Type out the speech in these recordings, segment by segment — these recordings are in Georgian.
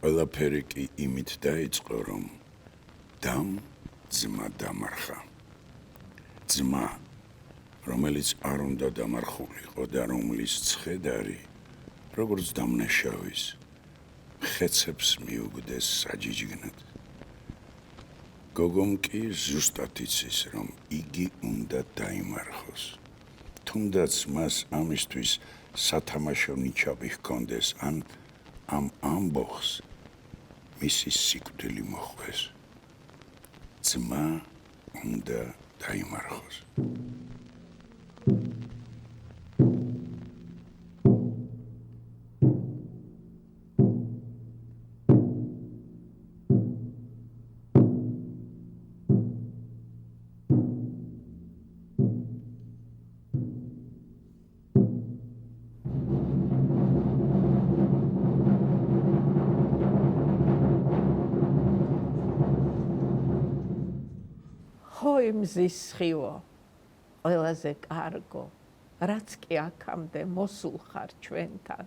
ყველაფერი კი იმით დაიწყო, რომ დამ ძმა დამარხა. ძმა, რომელიც არ უნდა დამარხულიყო და რომლის ცხედარი, როგორც დამნაშავის, ხეცებს მიუგდეს საჯიჯგნად. გოგომ კი ზუსტად იცის, რომ იგი უნდა დაიმარხოს. თუნდაც მას ამისთვის სათამაშო ნიჩაბი ჰქონდეს, ან ამ ამბოხს მისი სიკვდილი მოხვდეს. ძმა უნდა დაიმარხოს. მზის სხივო, ყველაზე კარგო, რაც კი აქამდე მოსულ ხარ ჩვენთან.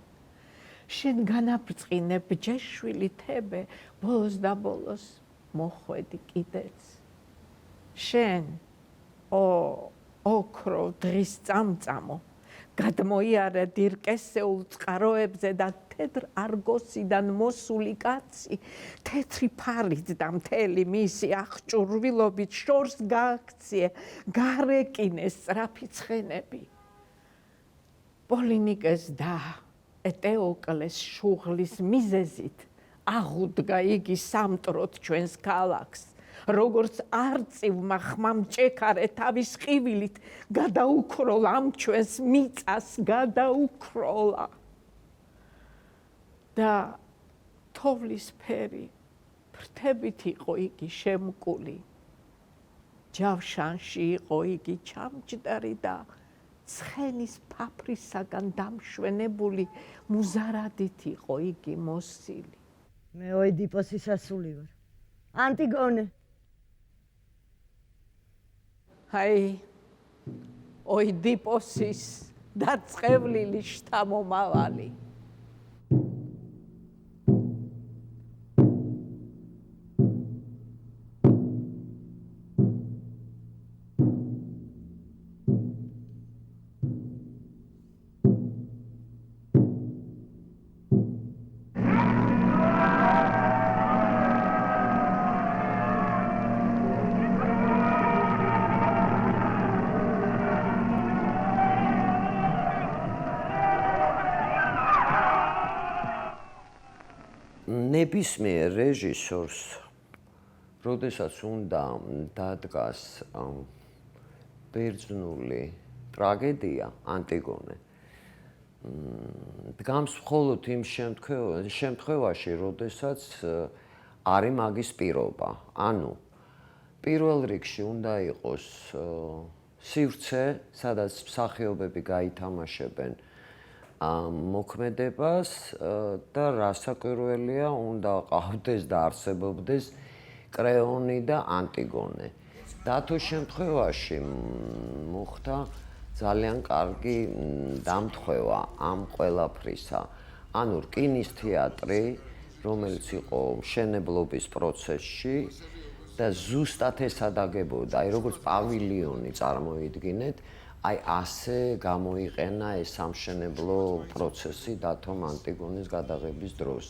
შენ განაბრწყინე ბჯეშვილი თებე, ბოლოს და ბოლოს მოხვედი კიდეც. შენ, ოქრო დღის წამწამო, გადმოიარე დირკესეულ წყაროებზე და თეთრ არგოსიდან მოსული კაცი, თეთრი ფარით და მთელი მისი აღჭურვილობით შორს გააქციე, გარეკინე სწრაფი ცხენები. პოლინიკეს და ეტეოკლეს შუღლის მიზეზით აღუდგა იგი სამტროდ ჩვენს ქალაქს, როგორც არწივმა ხმამ ჭექარე თავის ყივილით გადაუქროლა ამ ჩვენს მიწას, გადაუქროლა. და თოვლის ფერი ფრთებით იყო იგი შემკული. ჯავშანში იყო იგი ჩამჯდარი და ცხენის ფაფრისაგან დამშვენებული მუზარადით იყო იგი მოსილი. მე ოიდიპოსის ასული ვარ. ანტიგონე. აი, ოიდიპოსის დაწყევლილი შთამომავალი. ნებისმიერ რეჟისორს, როდესაც უნდა დადგას ბერძნული ტრაგედია ანტიგონე, დგამს მხოლოდ იმ შემთხვევაში, როდესაც არის მაგის პირობა. ანუ პირველ რიგში უნდა იყოს სივრცე, სადაც მსახიობები გაითამაშებენ მოქმედებას და რასაკვირველია, უნდა ყავდეს და არსებობდეს კრეონი და ანტიგონე. დათო შემთხვევაში მოხდა ძალიან კარგი დამთხვევა ამ ყველაფრისა. ანუ რკინის თეატრი, რომელიც იყო მშენებლობის პროცესში და ზუსტად ეს ადაგებოდა, აი როგორც პავილიონი წარმოიდგინეთ, აი ასე გამოიყენა ეს სამშენებლო პროცესი დათომ ანტიგონეს გადაღების დროს.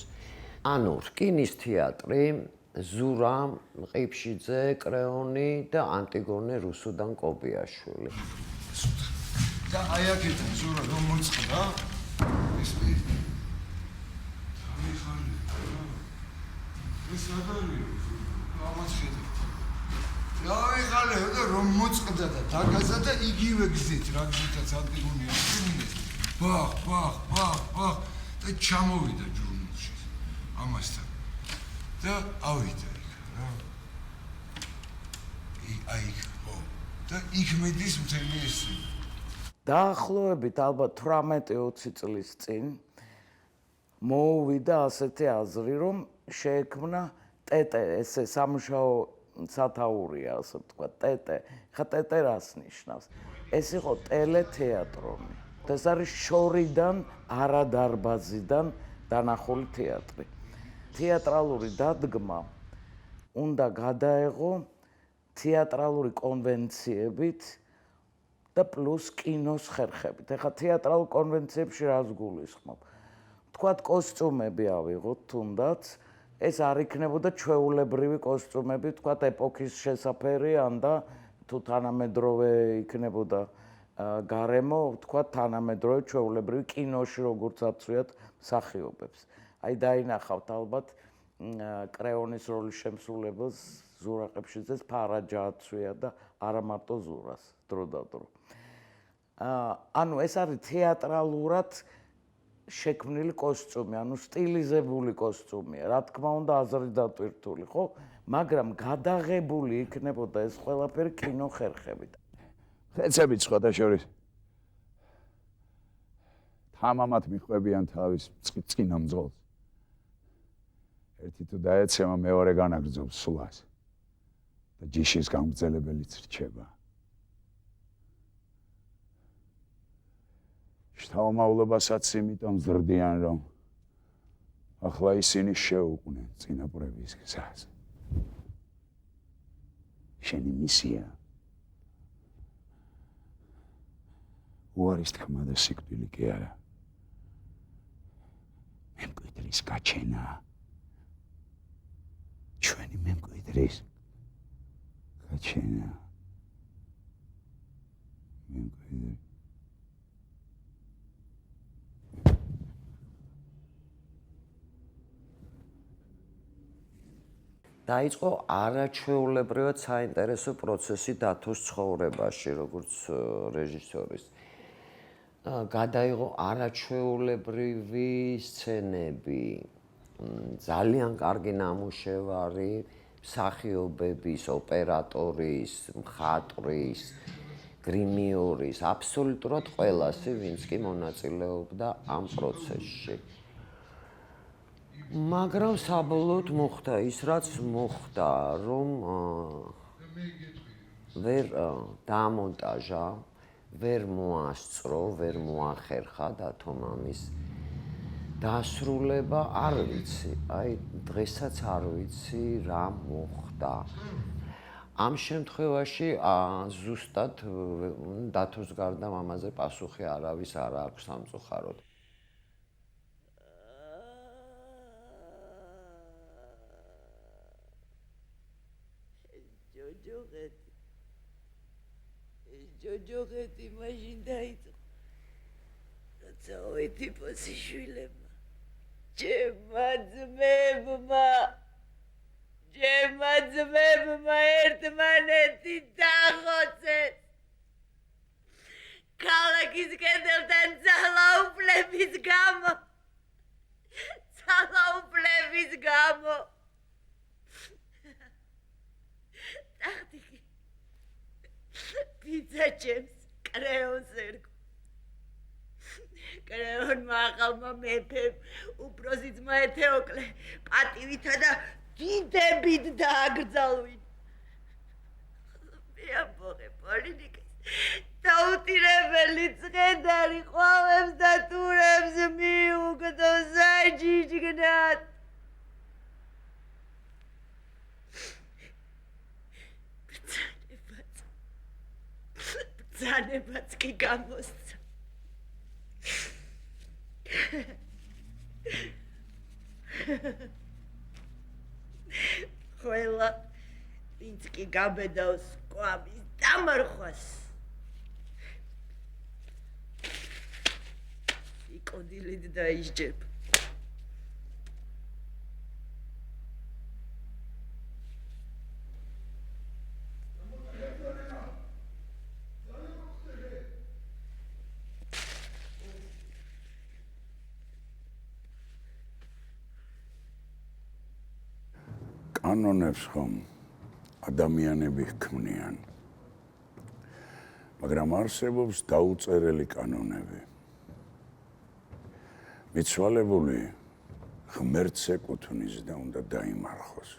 ანუ რკინის თეატრი, ზურა ყიფშიძე, კრეონი და ანტიგონე რუსუდან კობიაშვილი. და აი აქეთან ზურა რომ მოწყდა, ეს ეს აღარია, ამას ხედავ. დავიღალე და რომ მოწყდა და დაგაზა და იგივე გზით, რა გზითაც ანტიგონე აღწმინდეს. ბახ და ჩამოვიდა ჯურნალში ამასთან. და ავიდა იქ რა. აი და იქ მედის მთელი ეს. დაახლოებით ალბათ 18-20 წლის წინ მოუვიდა ასეთი აზრი, რომ შეექმნა ტეტე, ესე სამუშაო სათაურია, ასე ვთქვა, ტეტე. ხა ტეტე რას ნიშნავს? ეს იყო ტელეთეატრონი. ეს არის შორიდან არადარბაზიდან დანახული თეატრი. თეატრალური დადგმა უნდა გადაეღო თეატრალური კონვენციებით და პლუს კინოს ხერხებით. ეხლა თეატრალურ კონვენციებში რას გულისხმობ? თქვათ კოსტიუმები ავიღოთ თუნდაც, ეს არ იქნებოდა ჩვეულებრივი კოსტიუმები, თქვათ ეპოქის შესაფერი ან და თუ თანამედროვე იქნებოდა გარემო, თქვათ თანამედროვე ჩვეულებრივი კინოში როგორც აცვიათ მსახიობებს. აი დაინახავთ ალბათ კრეონის როლის შემსრულებელს ზურა ყიფშიძეს ფარაჯა აცვია და არა მარტო ზურას დრო და დრო. ანუ ეს არის თეატრალურად შექმნილი კოსტიუმი, ანუ სტილიზებული კოსტიუმია, რა თქმა უნდა აზრით დატვირთული, ხო? მაგრამ გადაღებული იქნებოდა ეს ყველაფერი კინო ხერხებით. ხეცებით სხვადასხვა თამამად მიხვებიან თავის წინა მძღოლს. ერთი თუ დაეცემა, მეორე განაგრძობს სულას და ჯიშის გამგზელებელიც რჩება. შთამომავლობასაც იმიტომ ზრდიან, რომ ახლა ისინი შეუყვნენ წინაპრების გზას. შენი მისია უარის თქმა და სიკვდილი კი არა. მემკვიდრის გაჩენა. ჩვენი მემკვიდრის გაჩენა. მემკვიდრი დაიწყო არაჩვეულებრივად საინტერესო პროცესი დათოს ცხოვრებაში, როგორც რეჟისორის. გადაიღო არაჩვეულებრივი სცენები, ძალიან კარგი ნამუშევარი მსახიობების, ოპერატორის, მხატვრის, გრიმიორის, აბსოლუტურად ყველასი, ვინც კი მონაწილეობდა ამ პროცესში. მაგრამ საბოლოოდ მოხდა ის, რაც მოხდა, რომ ვერ დაამონტაჟა, ვერ მოასწრო, ვერ მოახერხა დათო მამის დასრულება, არ ვიცი, აი დღესაც არ ვიცი რა მოხდა. ამ შემთხვევაში ზუსტად დათოს გარდა მამაზე პასუხი არავის არ აქვს სამწუხაროდ. ჯოჯოღეთი მაშინ დაიწყო, როცა ოეთიპოსი შვილებმა ჩემმა ძმებმა ერთმანეთი დახოცეს. ქალაქის კედელთან ძალაუფლების გამო. ტახტიკი პიცა ჩემს კრეონს ერგო. კრეონმა ახალმა მეფემ უფროსი ძმა ეთეოკლე პატივითა და დიდებით დააგრძალვინ. მე ამბოღე პოლიტიკის დაუტირებელი წხედარი ყვავებს და ტურებს მიუგდო საჯიჯგნად. ბრძანებაც კი გამოსცა. ყველა ვინც კი გაბედავს კვამის დამარხვას, იკოდილით დაისჯება. კანონებს ხომ ადამიანები ჰქმნიან, მაგრამ არსებობს დაუწერელი კანონები. მიცვალებული ღმერთს ეკუთვნის და უნდა დაიმარხოს.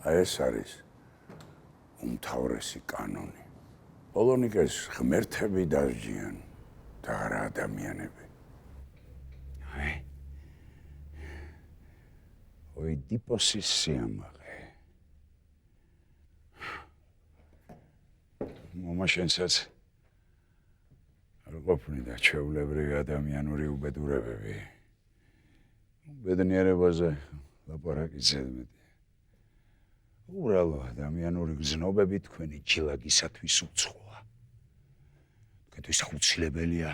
აი ეს არის უმთავრესი კანონი. პოლონიკეს ღმერთები დასჯიან და არა ადამიანები. ოიდიპოსის სიამაყე. მომაშენსაც არ ყოფნიდა ჩვეულებრივი ადამიანური უბედურებები. ბედნიერებაზე ლაპარაკი ზედმეტი. უბრალო ადამიანური გზნობები თქვენი ჯილაგისათვის უცხოა. თქვენთვის აუცილებელია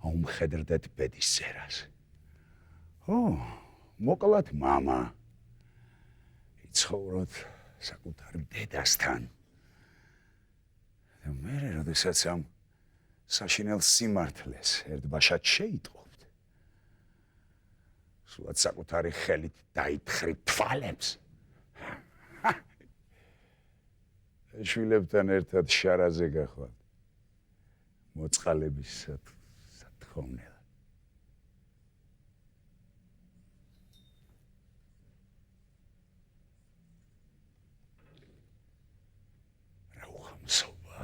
აუმხედრდეთ ბედის წერას. მოკლათ მამა. იცხოვროთ საკუთარ დედასთან. და მე, როდესაც ამ საშინელ სიმართლეს ერთბაშად შეიტყობთ, სულაც საკუთარი ხელით დაითხრით თვალებს. შვილებთან ერთად შარაზე გახვალთ. მოწყალების სათხოვნელად. რა უხამსობა.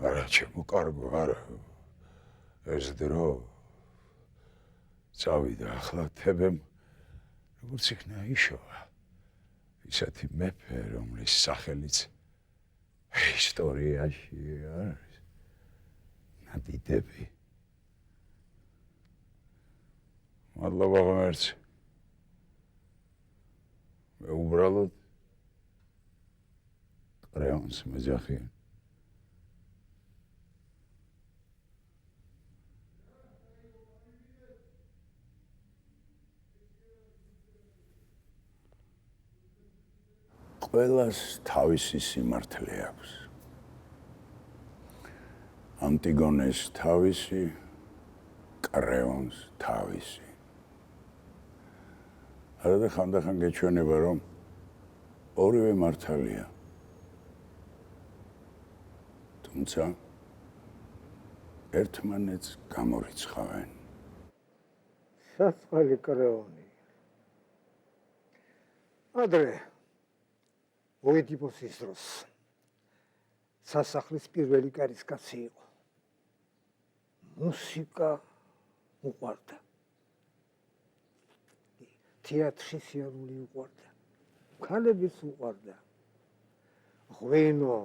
არა, ჩემო კარგო, არა. ეს დრო წავიდა ახლა თებემ როგორც იქნა იშოვა. ისეთი მეფე, რომლის სახელიც ისტორიაში არის. ნადიდები. მადლობა ღმერთს. მე უბრალოდ კრეონს მეძახიან. ყველას თავისი სიმართლე აქვს. ანტიგონეს თავისი, კრეონს თავისი. არადა ხანდახან გეჩვენება, რომ ორივე მართალია. თუმცა ერთმანეთს გამორიცხავენ. საწყალი კრეონი. ადრე ოიდიპოსის დროს სასახლის პირველი კარისკაცი იყო. მუსიკა უყვარდა. თეატრში სიარული უყვარდა. ქალებიც უყვარდა. ღვინო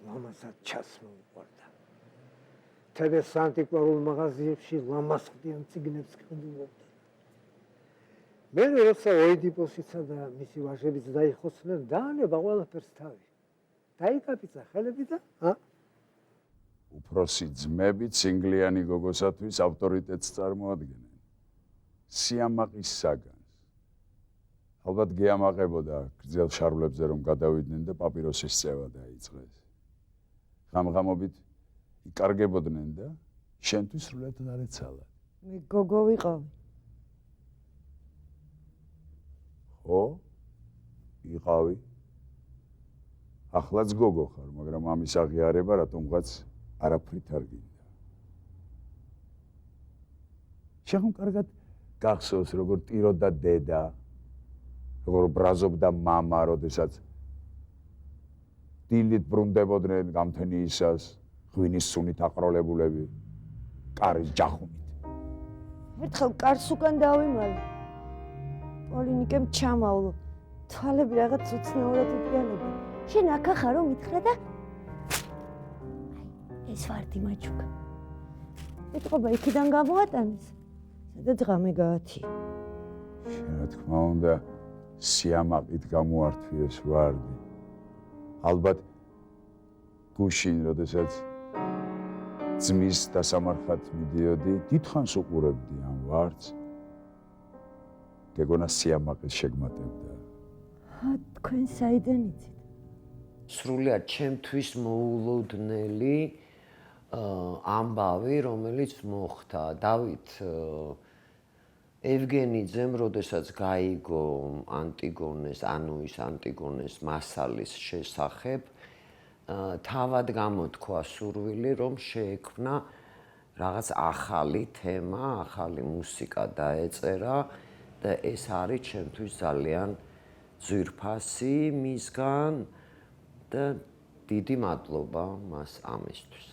ლამაზად ჩასმა უყვარდა. თებეს ანტიკვარულ მაღაზიებში ლამაზყდიან წიგნებს ყიდულობდა. მე როცა ოიდიპოსიცა და მისი ვაჟებიც დაიხოცნენ, დაანება ყველაფერს თავი. დაიკაპიცა ხელები და უფროსი ძმები ცინგლიანი გოგოსათვის ავტორიტეტს წარმოადგენენ. სიამაყის საგანს. ალბათ გეამაყებოდა გრძელ შარვლებზე რომ გადავიდნენ და პაპიროსის წევა დაიწყეს. ღამღამობით იკარგებოდნენ და შენთვის სრულად არ ეცალათ. მე გოგო ვიყავი. ხო? იყავი. ახლაც გოგო ხარ, მაგრამ ამის აღიარება რატომღაც არაფრით არ გინდა. შეხომ კარგად გახსოვს, როგორ ტიროდა დედა, როგორ ბრაზობდა მამა, როდესაც დილით ბრუნდებოდნენ გამთენიისას, ღვინის სუნით აყროლებულები, კარის ჯახუნით. ერთხელ კარს უკან დავიმალე. პოლინიკემ ჩამავლო. თვალები რაღაც უცნაურად იფრიანებდა. შენ აქ ახარო მითხრა და ეს ვარდი მაჩუკა. ეთყობა იქიდან გამოატანეს. სადაც ღამე გაათია. რა თქმა უნდა, სიამაყით გამოართვიეს ვარდი. ალბათ გუშინ, როდესაც ძმის დასამარხად მიდიოდი, დიდხანს უყურებდი ამ ვარდს. გეგონა სიამაყის შეგმატებდა. თქვენ საიდან იცით? სრულიად ჩემთვის მოულოდნელი ამბავი, რომელიც მოხდა. დავით ევგენიძემ, როდესაც გაიგო ანტიგონეს, ანუის ანტიგონეს მასალის შესახებ, თავად გამოთქვა სურვილი, რომ შეექმნა რაღაც ახალი თემა, ახალი მუსიკა დაეწერა და ეს არის ჩემთვის ძალიან ძვირფასი მისგან და დიდი მადლობა მას ამისთვის.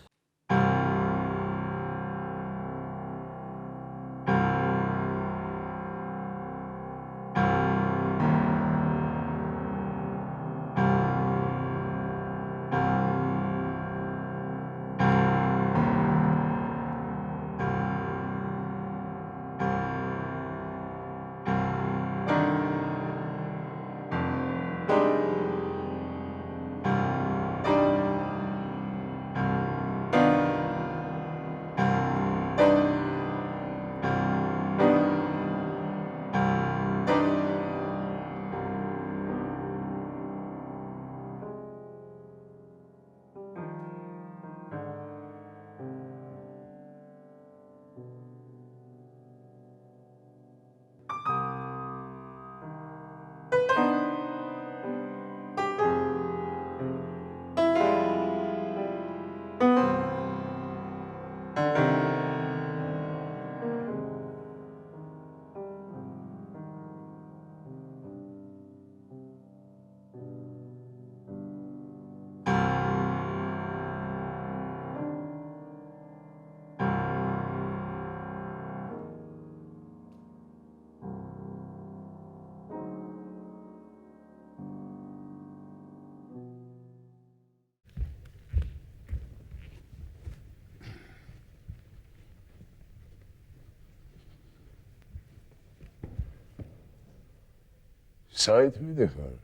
საით მიდიხარ?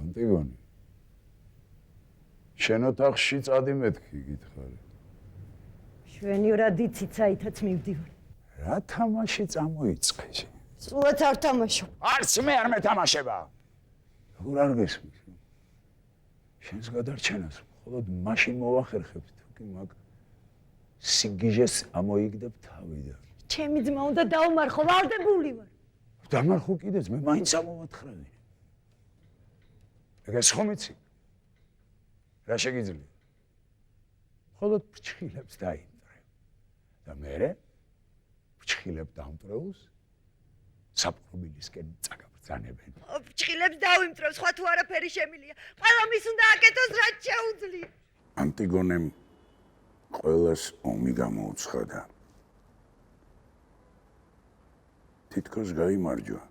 ანტიგონი. შენ ოთახში წადი მეთქი გითხარი. შვენივრად იცით საითაც მივდივარ. რა თამაში წამოიწყე? სულაც არ თამაშობ. არც მე არ მეთამაშება. როგორ არ გესმის? შენს გადარჩენას მხოლოდ მაშინ მოვახერხებ თუ კი მაგ სიგიჟეს ამოიგდებ თავიდან. ჩემი ძმა უნდა დაუმარხო, ვალდებული ვარ. დამარხო კიდეც, მე მაინც ამოვათხრევინე. ეგ ხომ იცი? რა შეგიძლია? მხოლოდ ფრჩხილებს დაიმტრე. და მერე ფრჩხილებ დამტრეულს საპყრობილისკენ წაგაბრძანებენ. ფრჩხილებს დავიმტრევ, სხვა თუ არაფერი შემილია. ყველა მის უნდა აკეთოს, რაც შეუძლია. ანტიგონემ ყველას ომი გამოუცხადა. თითქოს გაიმარჯვა.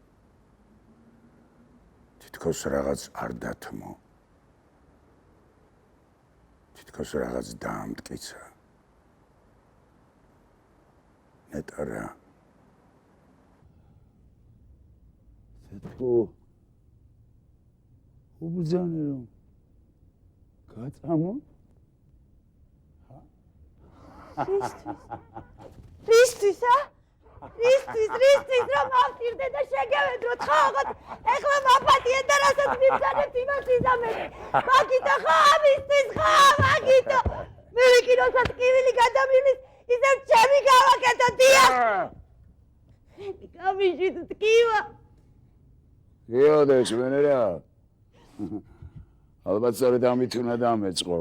თითქოს რაღაც არ დათმო. თითქოს რაღაც დაამტკიცა. ნეტარა. თეთო უბრძანე რომ გაწამო? რისთვის, რისთვის რომ ავტირდე და შეგევედროთ ხაღოთ. ეხლა მაფატიე და რასაც მიბრძანებთ იმას ვიზამეთ. მაგითო ხა ამისთვის ხა მაგითო. მე კინოსაც კივილი გადამივლის, ისევ ჩემი გავაკეთო დიახ. გამიჟით ტკივა. იოდეს მენერა. ალბათ სწორედ ამით უნდა დამეწყო.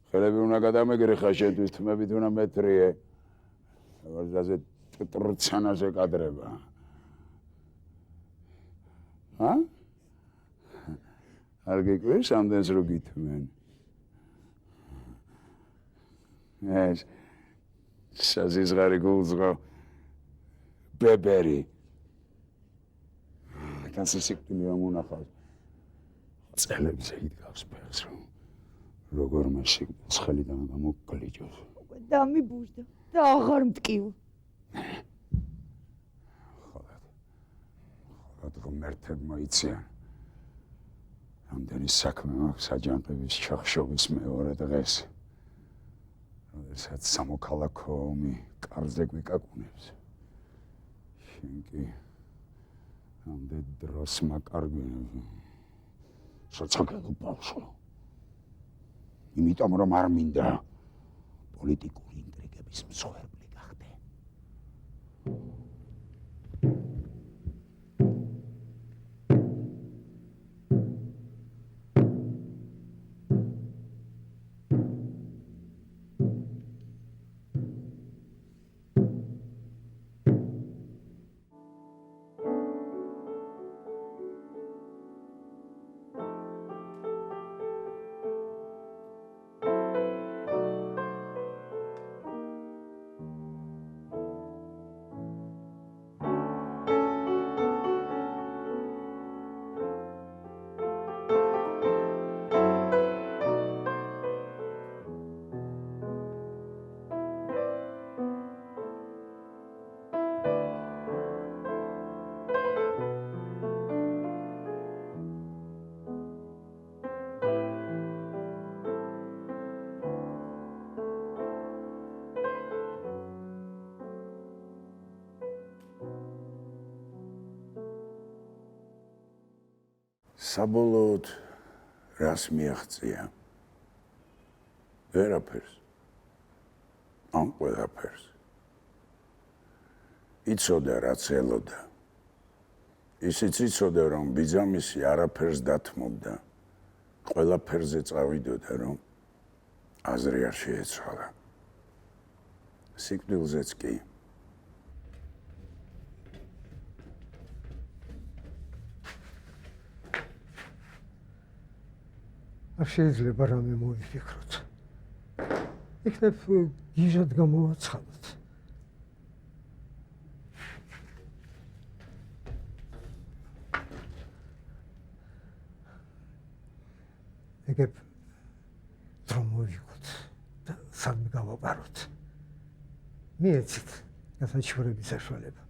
ხელები უნდა გადამეგრეხა შენთვის, თმებით უნდა მეტრიე. ვარდაზე ტრცანაზე კადრება. ჰა? არ გიკვირს ამდენს რო გითმენ. ეს საზიზღარი გულზღო ბებერი. კაცი სიკვდილი რომ უნახავს. წელებზე იდგავს ფეხს რომ როგორ მასში ცხელიდან გამოგკლიჯოს. დამიბურდა და აღარ მტკივა. ხოლოდ ღმერთებმა იციან. რამდენი საქმე მაქვს აჯანყების ჩახშობის მეორე დღეს. როდესაც სამოქალაქო ომი კარზე გვიკაკუნებს. შენ კი ამდენ დროს მაკარგვინებს. სოციალურ ბავშვო. იმიტომ რომ არ მინდა პოლიტიკური ინტრიგების მსხვერპლი გახდე. საბოლოოდ რას მიაღწია? ვერაფერს. ამ ყველაფერს. იცოდა რაც ელოდა. ისიც იცოდა რომ ბიძამისი არაფერს დათმობდა. ყველაფერზე წავიდოდა რომ აზრი არ შეეცვალა. სიკვდილზეც კი. არ შეიძლება რამე მოვიფიქროთ. იქნებ გიჟად გამოვაცხადოთ. ეგებ დრო მოვიგოთ და სამი გავაპაროთ. მიეცით გასაჩივრების საშუალება.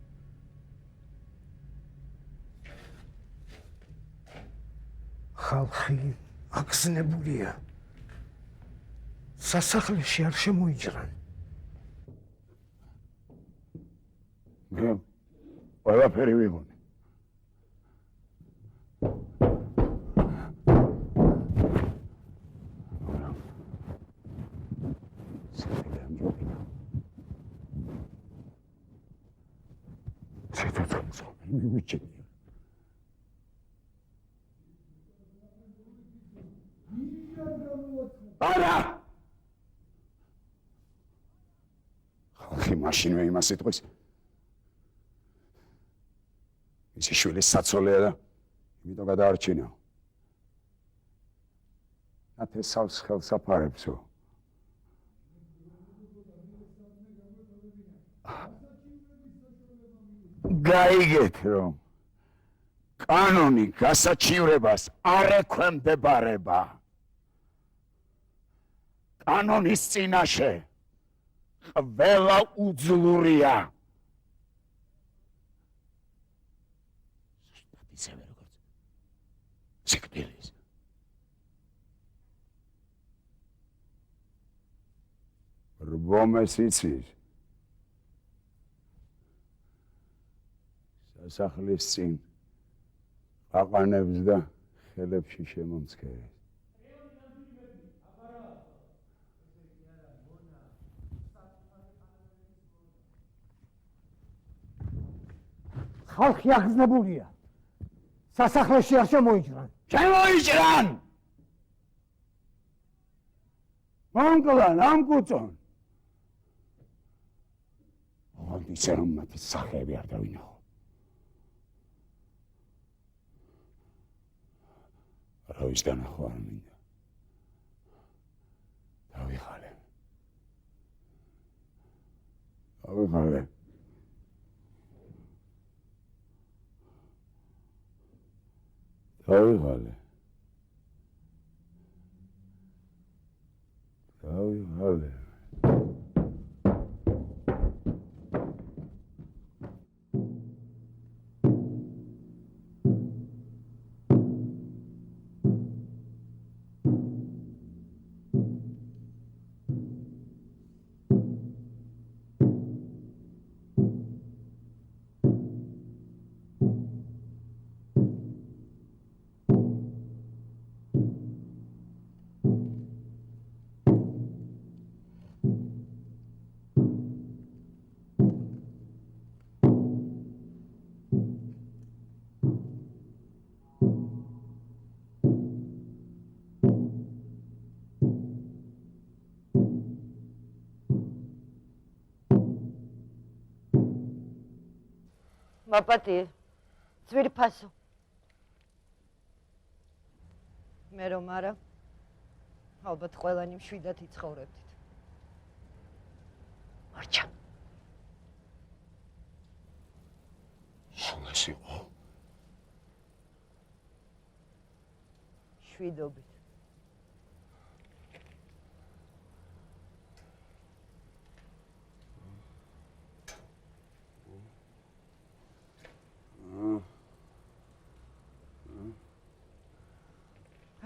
ხალხი აგზნებულია. სასახლეში არ შემოიჭრან. მე ყველაფერი ვიღუნე. არა! ხალხი მაშინვე იმას იტყვის. ისი შვილი საცოლეა და იმიტომ გადაარჩინო. ათესავს ხელს აფარებსო. გაიგეთ რომ კანონი გასაჩივრებას არ ექვემდებარება. კანონის წინაშე ყველა უძლურია. ისევე როგორც სიკვდილის. რბომეს იცის. სასახლის წინ აყანებს და ხელებში შემომცქერებს. ხალხი აღზნებულია. სასახლეში არ შემოიჭრან. შემოიჭრან! მომკლან, ამკუწონ. ისე რომ მათი სახეები არ დავინახო. როის დანახვა არ მინდა. დავიხალე. დავიხალე. დავიხალე. დავიხალე. მაპატიე, ძვირფასო. მე რომ არა, ალბათ ყველანი მშვიდად იცხოვრებდით. მარჩა. შენას იყო? შვიდობით.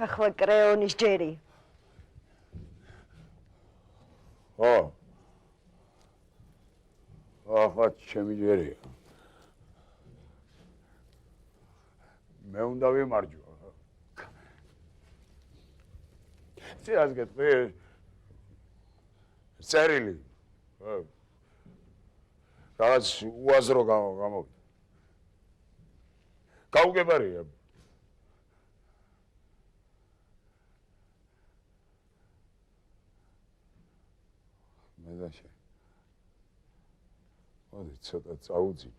ახლა კრეონის ჯერი. ხო. ახლა ჩემი ჯერია. მე უნდა ვიმარჯვა. იცი რას გეტყვი? წერილი. რაღაც უაზრო გამოვიდა. გაუგებარია. მე და შენ. მოდი ცოტა წაუძინოთ.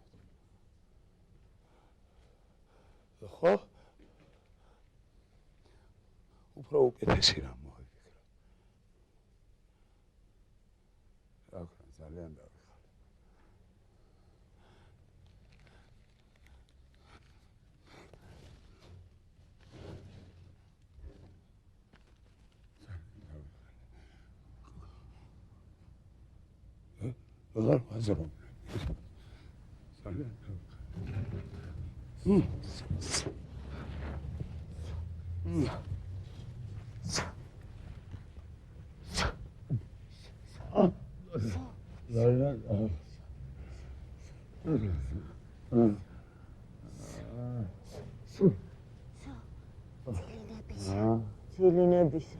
ხო? უფრო უკეთესი რამ მოიფიქრა. რა ვქნა, ძალიან დავიხარე. აღარ ვაზრობ. ძალიან ცილებისა.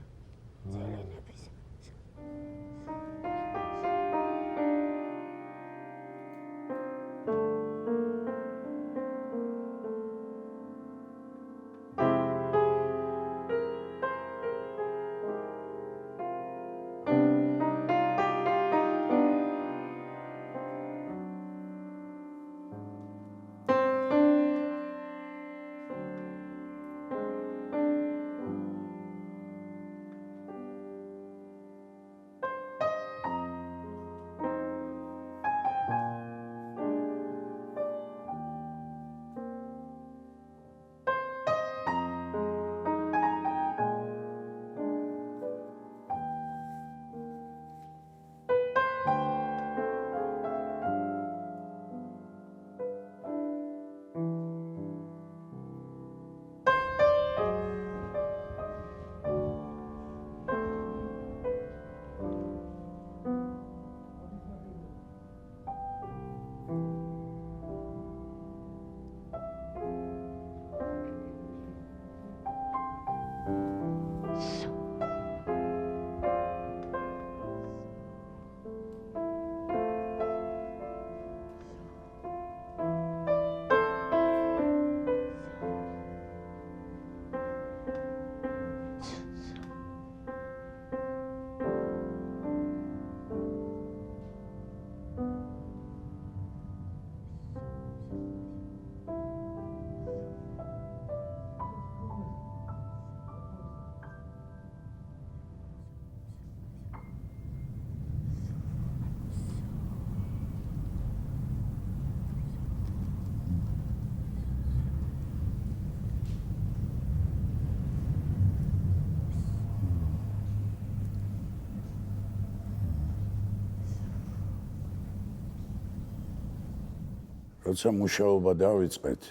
როცა მუშაობა დავიწყეთ,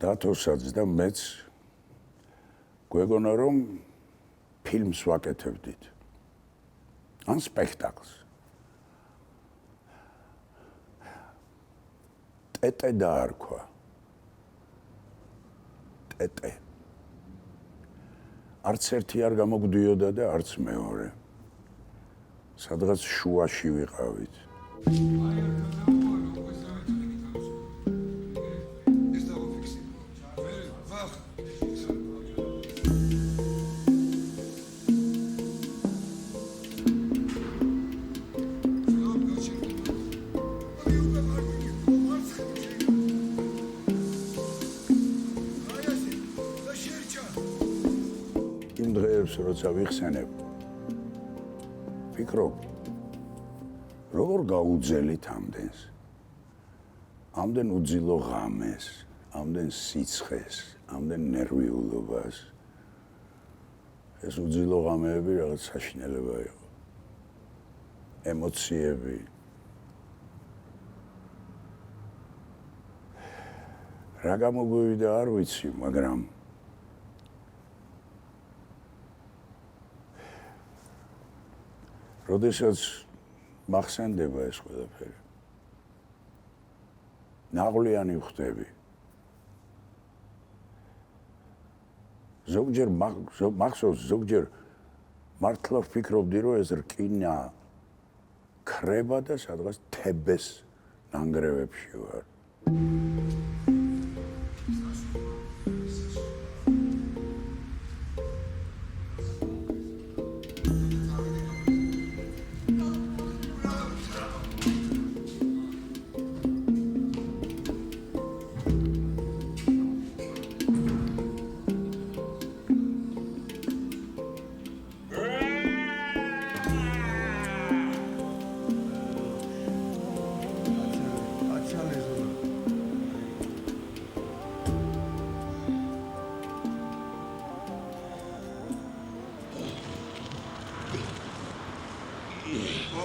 დათოსაც და მეც გვეგონა რომ ფილმს ვაკეთებდით. ან სპექტაკლს. ტეტე დაარქვა. ტეტე. არც ერთი არ გამოგვდიოდა და არც მეორე. სადღაც შუაში ვიყავით. როცა ვიხსენებ ფიქრობ როგორ გაუძელით ამდენს ამდენ უძილო ღამეს ამდენ სიცხეს ამდენ ნერვიულობას ეს უძილო ღამეები რაღაც საშინელება იყო ემოციები რა გამოგვივიდა არ ვიცი მაგრამ როდესაც მახსენდება ეს ყველაფერი. ნაღვლიანი ვხდები. ზოგჯერ მახსოვს ზოგჯერ მართლა ვფიქრობდი რომ ეს რკინა ქრება და სადღაც თებეს ნანგრევებში ვარ.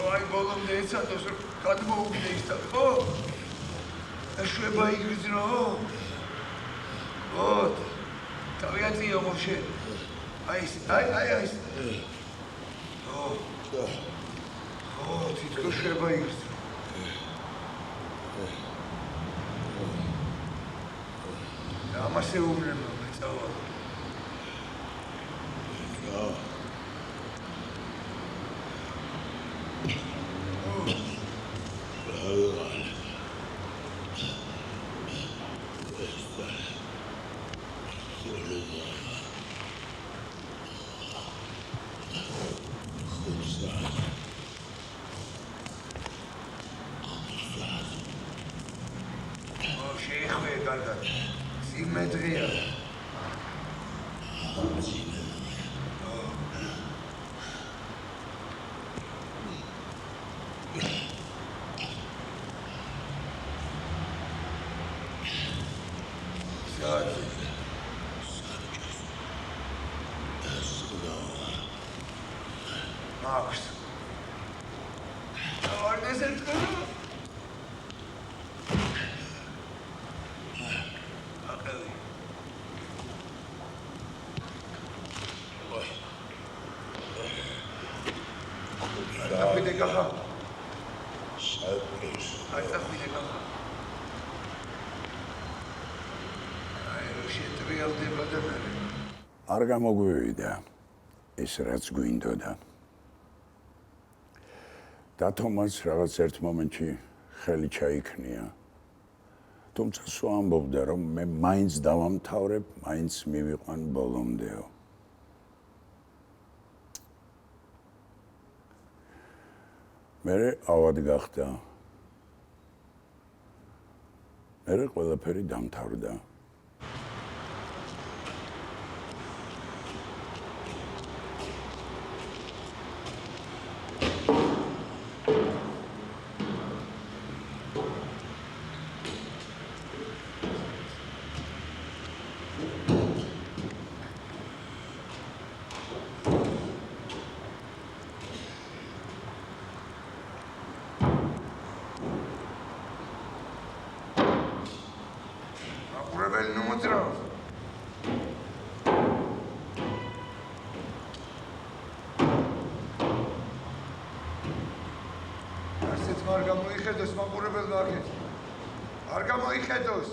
აი ბოლომდე ეცადოს რომ გადმოუგდე ის თავი, ხო? ეშვება იგრძნო? ოთ. თავიანთიო მოშე. აი ეს. ო, თითქოს შვება იგრძნო. ამასე უმრემლო მეწავა. შეიხვე კარგად. სიმეტრია. Max. Orada sen kırma. Tapi de kaha. Ay tapi de kaha. Ay შეტრიალ დებადები. არ გამოგვივიდა ეს რაც გვინდოდა. დათომას რაღაც ერთ მომენტში ხელი ჩაიქნია. თუმცა სულ ამბობდა რომ მე მაინც დავამთავრებ, მაინც მივიყვან ბოლომდეო. მე ავად გახდა. მე ყველაფერი დამთავრდა. Rebel nu motrov. Arset mar gamoiხედოს მაყურებელმა აქეთ. არ გამოიხედოს.